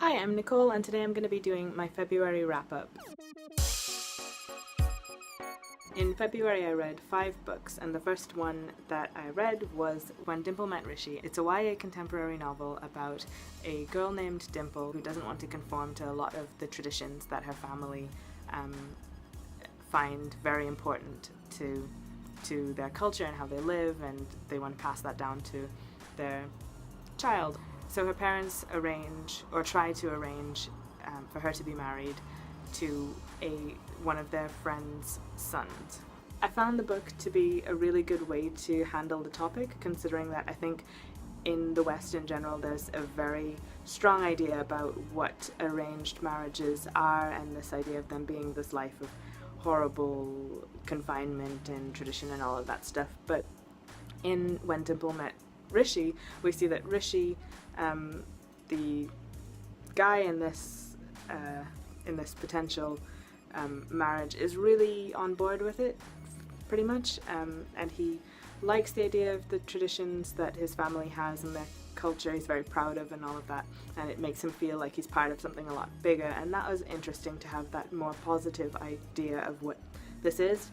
Hi, I'm Nicole, and today I'm going to be doing my February wrap-up. In February I read 5 books, and the first one that I read was When Dimple Met Rishi. It's a YA contemporary novel about a girl named Dimple who doesn't want to conform to a lot of the traditions that her family find very important to their culture and how they live, and they want to pass that down to their child. So her parents try to arrange for her to be married to one of their friends' sons. I found the book to be a really good way to handle the topic, considering that I think in the West in general there's a very strong idea about what arranged marriages are, and this idea of them being this life of horrible confinement and tradition and all of that stuff. But in When Dimple Met Rishi, we see that Rishi, the guy in this potential marriage, is really on board with it, pretty much, and he likes the idea of the traditions that his family has and their culture. He's very proud of and all of that, and it makes him feel like he's part of something a lot bigger, and that was interesting to have that more positive idea of what this is.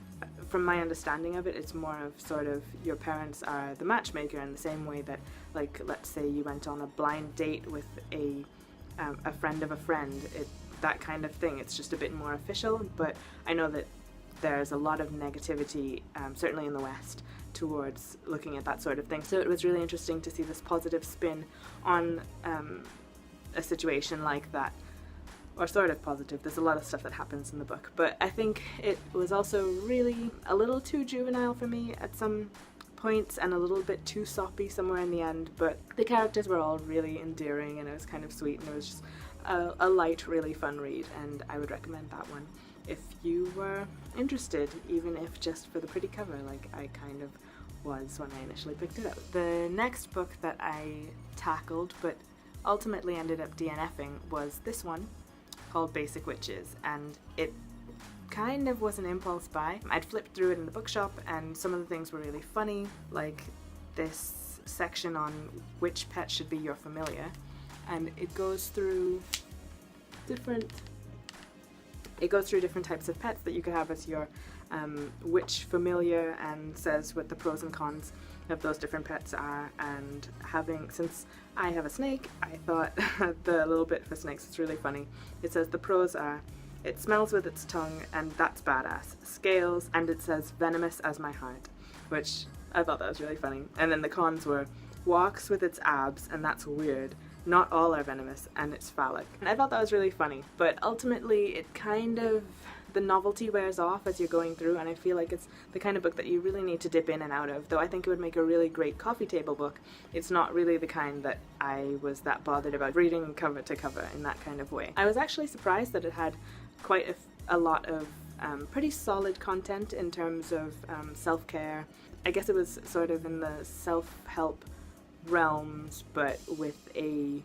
From my understanding of it, it's more of sort of your parents are the matchmaker in the same way that, like, let's say you went on a blind date with a friend of a friend, that kind of thing. It's just a bit more official, but I know that there's a lot of negativity, certainly in the West, towards looking at that sort of thing. So it was really interesting to see this positive spin on a situation like that. Or sort of positive. There's a lot of stuff that happens in the book, but I think it was also really a little too juvenile for me at some points, and a little bit too soppy somewhere in the end, but the characters were all really endearing, and it was kind of sweet, and it was just a light, really fun read, and I would recommend that one if you were interested, even if just for the pretty cover, like I kind of was when I initially picked it up. The next book that I tackled, but ultimately ended up DNFing, was this one, called Basic Witches, and it kind of was an impulse buy. I'd flipped through it in the bookshop, and some of the things were really funny, like this section on which pet should be your familiar, and it goes through different types of pets that you could have as your which familiar, and says what the pros and cons of those different pets are. And since I have a snake, I thought the little bit for snakes is really funny. It says the pros are, it smells with its tongue, and that's badass. Scales, and it says venomous as my heart, which I thought that was really funny. And then the cons were, walks with its abs, and that's weird. Not all are venomous, and it's phallic. And I thought that was really funny, but ultimately it kind of, the novelty wears off as you're going through, and I feel like it's the kind of book that you really need to dip in and out of. Though I think it would make a really great coffee table book, it's not really the kind that I was that bothered about reading cover to cover in that kind of way. I was actually surprised that it had quite a lot of pretty solid content in terms of self-care. I guess it was sort of in the self-help realms, but with a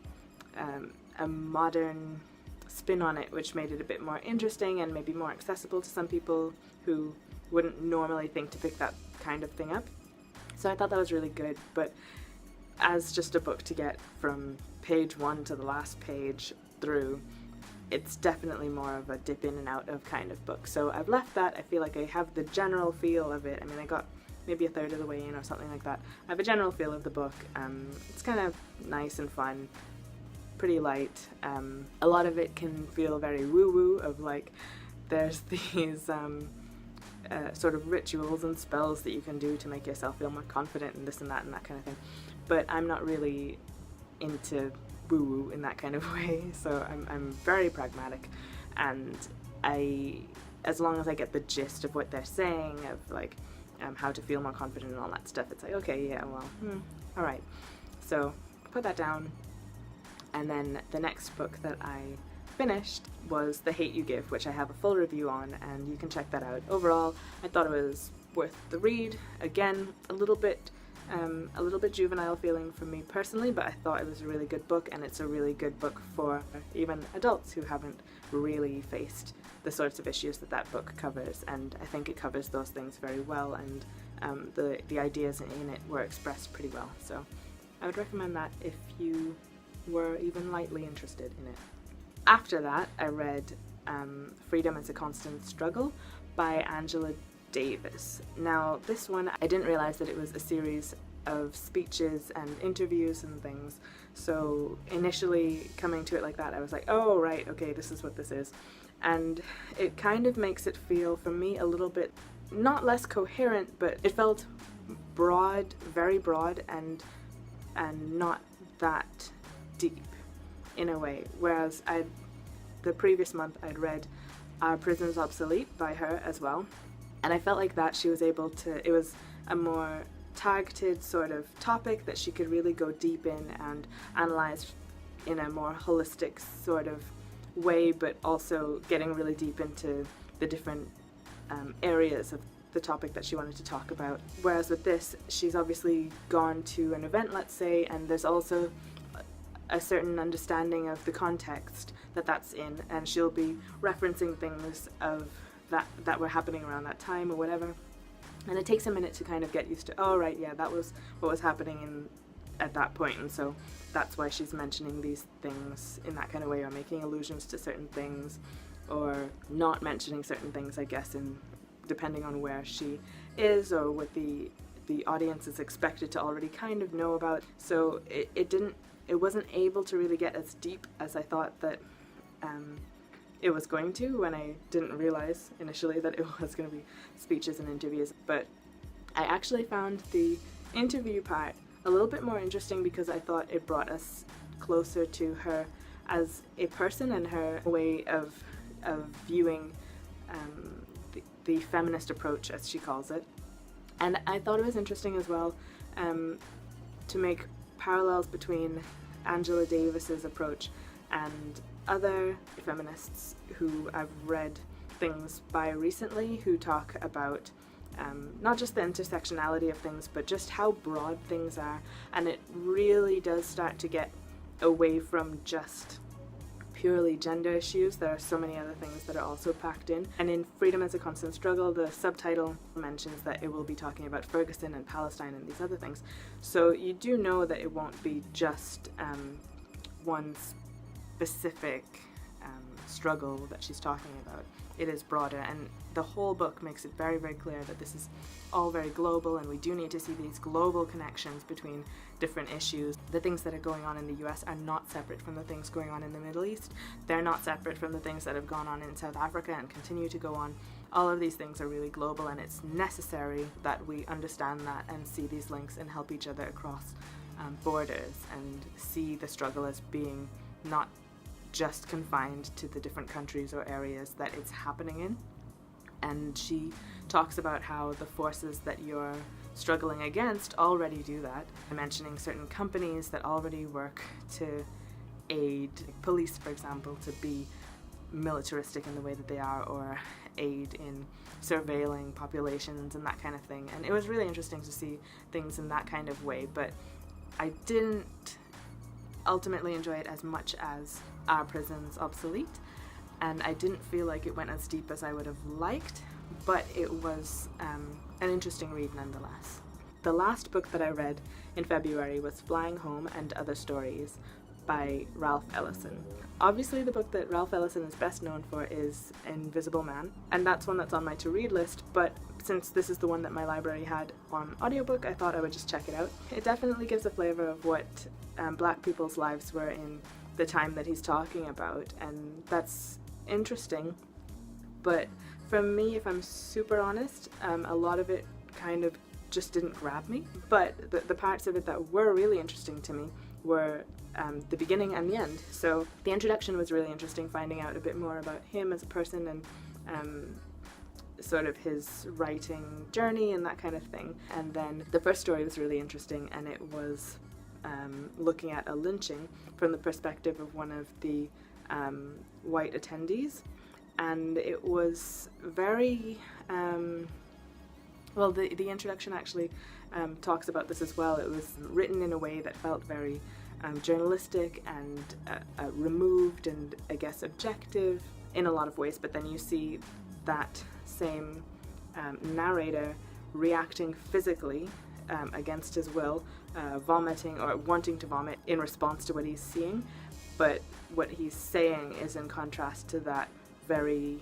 modern spin on it, which made it a bit more interesting and maybe more accessible to some people who wouldn't normally think to pick that kind of thing up. So I thought that was really good, but as just a book to get from page 1 to the last page through, it's definitely more of a dip in and out of kind of book. So I've left that. I feel like I have the general feel of it. I mean, I got maybe a third of the way in or something like that. I have a general feel of the book. It's kind of nice and fun, pretty light. A lot of it can feel very woo-woo, of like there's these sort of rituals and spells that you can do to make yourself feel more confident and this and that kind of thing. But I'm not really into woo-woo in that kind of way, so I'm very pragmatic, and as long as I get the gist of what they're saying, of like how to feel more confident and all that stuff, it's like, okay, yeah, well, alright. So put that down, and then the next book that I finished was The Hate You Give, which I have a full review on, and you can check that out. Overall, I thought it was worth the read. Again, a little bit juvenile feeling for me personally, but I thought it was a really good book, and it's a really good book for even adults who haven't really faced the sorts of issues that that book covers, and I think it covers those things very well, and the ideas in it were expressed pretty well. So I would recommend that if you were even lightly interested in it. After that, I read Freedom is a Constant Struggle by Angela Davis. Now, this one, I didn't realize that it was a series of speeches and interviews and things. So initially coming to it like that, I was like, oh, right, okay, this is what this is. And it kind of makes it feel, for me, a little bit, not less coherent, but it felt broad, very broad, and not that deep in a way. Whereas the previous month I'd read Our Prison's Obsolete by her as well. And I felt like that she was able to, it was a more targeted sort of topic that she could really go deep in and analyze in a more holistic sort of way, but also getting really deep into the different areas of the topic that she wanted to talk about. Whereas with this, she's obviously gone to an event, let's say, and there's also a certain understanding of the context that that's in, and she'll be referencing things of that were happening around that time or whatever. And it takes a minute to kind of get used to, oh right, yeah, that was what was happening at that point, and so that's why she's mentioning these things in that kind of way, or making allusions to certain things, or not mentioning certain things, I guess, in depending on where she is or what the audience is expected to already kind of know about. So it wasn't able to really get as deep as I thought that it was going to, when I didn't realize initially that it was going to be speeches and interviews. But I actually found the interview part a little bit more interesting because I thought it brought us closer to her as a person and her way of viewing the feminist approach, as she calls it. And I thought it was interesting as well to make parallels between Angela Davis's approach and other feminists who I've read things by recently, who talk about not just the intersectionality of things, but just how broad things are. And it really does start to get away from just purely gender issues. There are so many other things that are also packed in. And in Freedom is a Constant Struggle, the subtitle mentions that it will be talking about Ferguson and Palestine and these other things. So you do know that it won't be just one specific struggle that she's talking about. It is broader, and the whole book makes it very, very clear that this is all very global, and we do need to see these global connections between different issues. The things that are going on in the US are not separate from the things going on in the Middle East. They're not separate from the things that have gone on in South Africa and continue to go on. All of these things are really global, and it's necessary that we understand that and see these links and help each other across borders, and see the struggle as being not just confined to the different countries or areas that it's happening in. And she talks about how the forces that you're struggling against already do that, mentioning certain companies that already work to aid police, for example, to be militaristic in the way that they are, or aid in surveilling populations and that kind of thing. And it was really interesting to see things in that kind of way, but I didn't ultimately enjoy it as much as Our Prison's Obsolete, and I didn't feel like it went as deep as I would have liked, but it was an interesting read nonetheless. The last book that I read in February was Flying Home and Other Stories by Ralph Ellison. Obviously the book that Ralph Ellison is best known for is Invisible Man, and that's one that's on my to-read list, but since this is the one that my library had on audiobook, I thought I would just check it out. It definitely gives a flavor of what Black people's lives were in the time that he's talking about, and that's interesting. But for me, if I'm super honest, a lot of it kind of just didn't grab me. But the parts of it that were really interesting to me were the beginning and the end. So the introduction was really interesting, finding out a bit more about him as a person and sort of his writing journey and that kind of thing. And then the first story was really interesting, and it was looking at a lynching from the perspective of one of the white attendees. And it was very, well, the introduction actually talks about this as well. It was written in a way that felt very journalistic and removed and, I guess, objective in a lot of ways, but then you see that same narrator reacting physically against his will, vomiting or wanting to vomit in response to what he's seeing, but what he's saying is in contrast to that very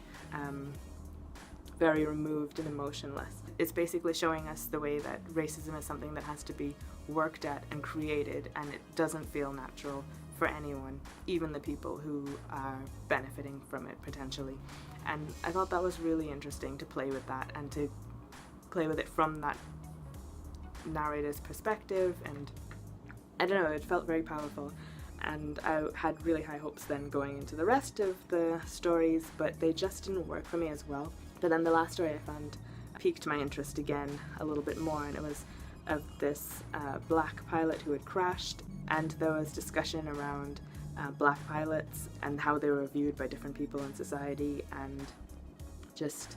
very removed and emotionless. It's basically showing us the way that racism is something that has to be worked at and created, and it doesn't feel natural for anyone, even the people who are benefiting from it potentially. And I thought that was really interesting to play with that and to play with it from that narrator's perspective, and I don't know, it felt very powerful. And I had really high hopes then going into the rest of the stories, but they just didn't work for me as well. But then the last story I found piqued my interest again a little bit more, and it was of this black pilot who had crashed, and there was discussion around black pilots and how they were viewed by different people in society, and just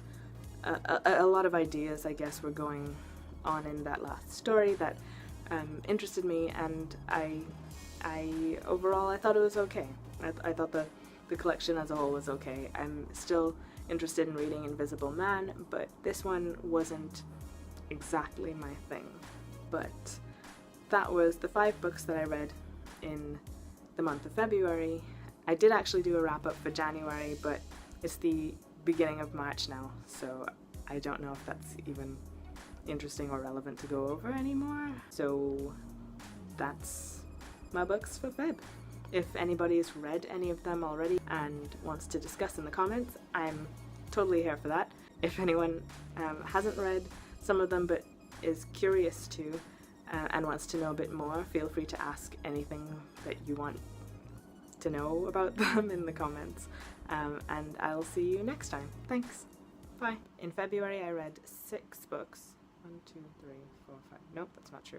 a lot of ideas, I guess, were going on in that last story that interested me, and I overall I thought it was okay. I thought the collection as a whole was okay. I'm still interested in reading Invisible Man, but this one wasn't exactly my thing. But that was the 5 books that I read in the month of February. I did actually do a wrap-up for January, but it's the beginning of March now, so I don't know if that's even interesting or relevant to go over anymore. So that's my books for Feb. If anybody's read any of them already and wants to discuss in the comments, I'm totally here for that. If anyone hasn't read some of them but is curious to and wants to know a bit more, feel free to ask anything that you want to know about them in the comments. And I'll see you next time. Thanks. Bye. In February I read 6 books. 1, 2, 3, 4, 5. Nope, that's not true.